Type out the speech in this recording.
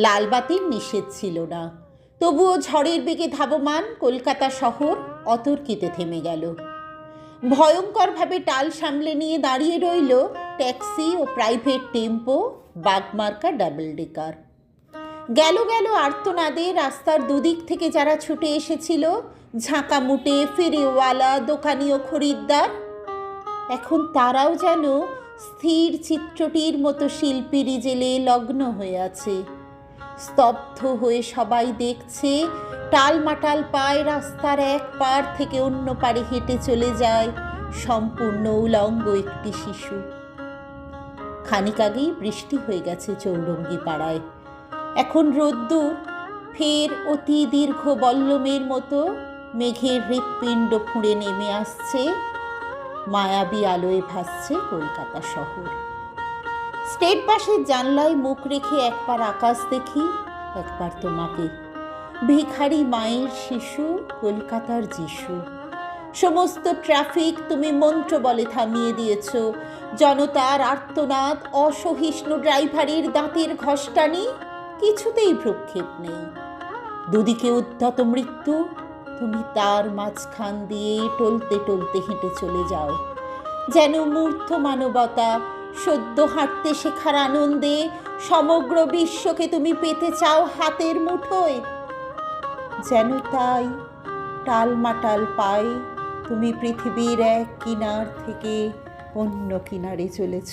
লালবাতির নিষেধ ছিল না, তবুও ঝড়ের বেগে ধাবমান কলকাতা শহর অতর্কিতে থেমে গেল। ভয়ঙ্করভাবে টাল সামলে নিয়ে দাঁড়িয়ে রইল ট্যাক্সি ও প্রাইভেট টেম্পো, বাগমার্কা ডাবল ডেকার। গেল গেল আর্তনাদে রাস্তার দুদিক থেকে যারা ছুটে এসেছিল, ঝাঁকামুটে ফেরিওয়ালা, দোকানি ও খরিদ্দার, এখন তারাও যেন স্থির চিত্রটির মতো শিল্পীরই জেলে লগ্ন হয়ে আছে। স্তব্ধ হয়ে সবাই দেখছে টালমাটাল পায় রাস্তার এক পার থেকে অন্য পারে হেঁটে চলে যায় সম্পূর্ণ উলঙ্গ একটি শিশু। খানিক আগেই বৃষ্টি হয়ে গেছে চৌরঙ্গি পাড়ায়। এখন রোদ্দুর ফের অতি দীর্ঘ বল্লমের মতো মেঘের হৃৎপিণ্ড ফুঁড়ে নেমে আসছে, মায়াবী আলোয় ভাসছে কলকাতা শহর। স্টেট বাসের জানলায় মুখ রেখে একবার আকাশ দেখি, একবার তোমাকে, ভিখারি মায়ের শিশু, কলকাতার যিশু। সমস্ত ট্রাফিক তুমি মন্ত্র বলে থামিয়ে দিয়েছ। জনতার আর্তনাদ, অসহিষ্ণু ড্রাইভারের দাঁতের ঘষ্টানি, কিছুতেই ভ্রুক্ষেপ নেই। দুদিকে উদ্ধত মৃত্যু, তুমি তার মাঝখান দিয়ে টলতে টলতে হেঁটে চলে যাও, যেন মূর্ত মানবতা সদ্য হাঁটতে শেখার আনন্দে সমগ্র বিশ্বকে তুমি পেতে চাও হাতের মুঠোয়। যেন তাই টালমাটাল পায়ে তুমি পৃথিবীর এক কিনার থেকে অন্য কিনারে চলেছ।